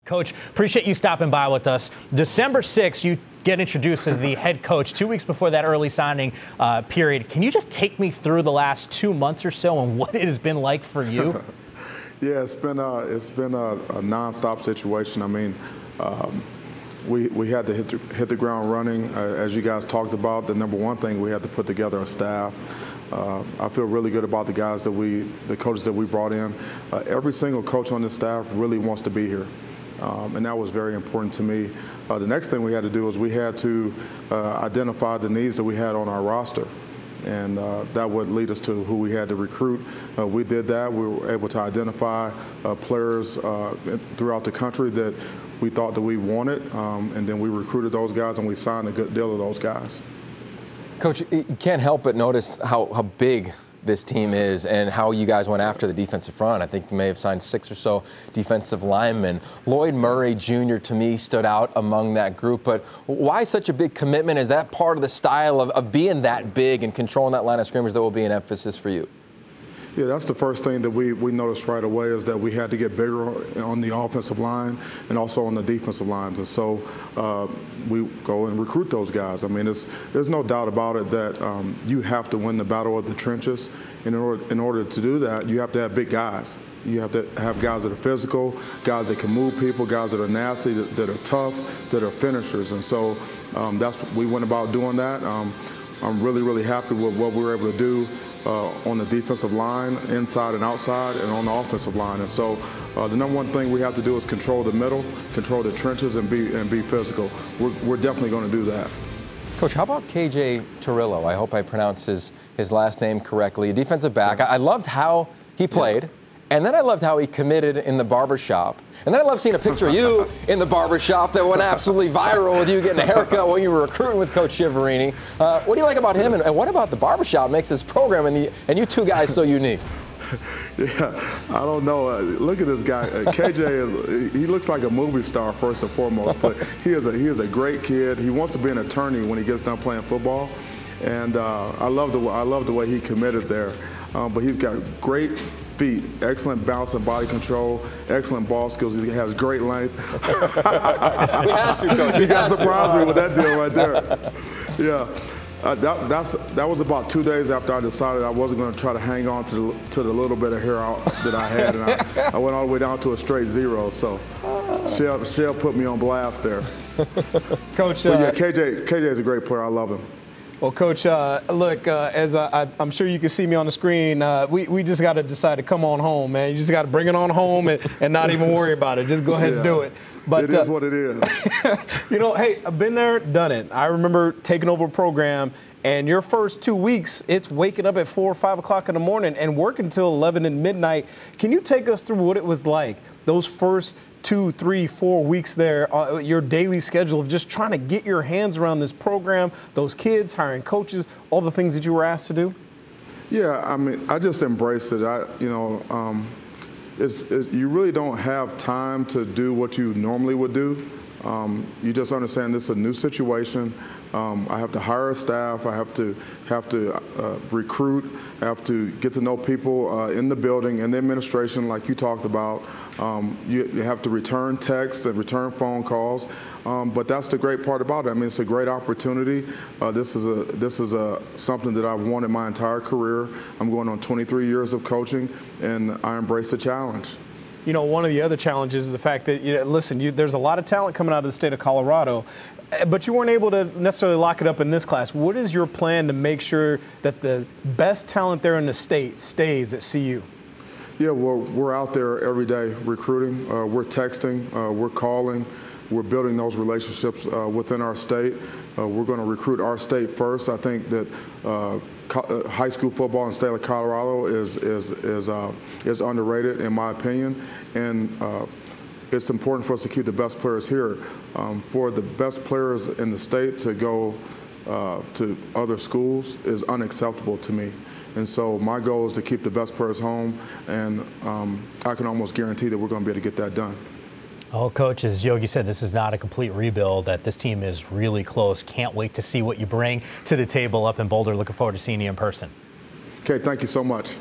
Coach, appreciate you stopping by with us. December 6th, you get introduced as the head coach 2 weeks before that early signing period. Can you just take me through the last 2 months or so and what it has been like for you? Yeah, it's been a nonstop situation. I mean, we had to hit the ground running. As you guys talked about, the number one thing, we had to put together a staff. I feel really good about the guys the coaches that we brought in. Every single coach on the staff really wants to be here. And that was very important to me. The next thing we had to do was we had to identify the needs that we had on our roster. And that would lead us to who we had to recruit. We did that. We were able to identify players throughout the country that we thought that we wanted. And then we recruited those guys and we signed a good deal of those guys. Coach, you can't help but notice how big this team is and how you guys went after the defensive front. I think you may have signed 6 or so defensive linemen. Lloyd Murray Jr. to me stood out among that group, but why such a big commitment? Is that part of the style of being that big and controlling that line of scrimmage that will be an emphasis for you? Yeah, that's the first thing that we noticed right away is that we had to get bigger on the offensive line and also on the defensive lines. And so we go and recruit those guys. I mean, there's no doubt about it that you have to win the battle of the trenches. And in order to do that, you have to have big guys. You have to have guys that are physical, guys that can move people, guys that are nasty, that are tough, that are finishers. And so that's what we went about doing that. I'm really, really happy with what we were able to do on the defensive line, inside and outside, and on the offensive line. And so the number one thing we have to do is control the middle, control the trenches, and be physical. We're definitely going to do that. Coach, how about KJ Torillo? I hope I pronounced his last name correctly. Defensive back. I loved how he played. Yeah. And then I loved how he committed in the barbershop. And then I love seeing a picture of you in the barbershop that went absolutely viral with you getting a haircut when you were recruiting with Coach Shiverini. What do you like about him, and what about the barbershop makes this program and you two guys so unique? Yeah, I don't know. Look at this guy. KJ he looks like a movie star first and foremost, but he is a great kid. He wants to be an attorney when he gets done playing football, and I love the way he committed there. But he's got great feet, excellent balance and body control, excellent ball skills. He has great length. We had to, Coach. You got surprised me with that deal right there. Yeah. That was about 2 days after I decided I wasn't going to try to hang on to the little bit of hair that I had, and I went all the way down to a straight 0. So Shell put me on blast there. Coach, but yeah, KJ is a great player. I love him. Well, Coach, look, as I'm sure you can see me on the screen, we just got to decide to come on home, man. You just got to bring it on home and not even worry about it. Just go ahead and do it. But it is what it is. You know, hey, I've been there, done it. I remember taking over a program, and your first 2 weeks, it's waking up at 4 or 5 o'clock in the morning and working until 11 and midnight. Can you take us through what it was like, those first 2, 3, 4 weeks there, your daily schedule of just trying to get your hands around this program, those kids, hiring coaches, all the things that you were asked to do? Yeah, I mean, I just embraced it. You really don't have time to do what you normally would do. You just understand this is a new situation. I have to hire a staff. I have to recruit. I have to get to know people in the building and the administration, like you talked about. You have to return texts and return phone calls. But that's the great part about it. I mean, it's a great opportunity. This is something that I've wanted my entire career. I'm going on 23 years of coaching, and I embrace the challenge. You know, one of the other challenges is the fact that, there's a lot of talent coming out of the state of Colorado, but you weren't able to necessarily lock it up in this class. What is your plan to make sure that the best talent there in the state stays at CU? Yeah, well, we're out there every day recruiting. We're texting. We're calling. We're building those relationships within our state. We're going to recruit our state first. I think that high school football in the state of Colorado is underrated, in my opinion, and it's important for us to keep the best players here. For the best players in the state to go to other schools is unacceptable to me. And so my goal is to keep the best players home, and I can almost guarantee that we're going to be able to get that done. Oh, Coach, as Yogi said, this is not a complete rebuild, that this team is really close. Can't wait to see what you bring to the table up in Boulder. Looking forward to seeing you in person. Okay, thank you so much.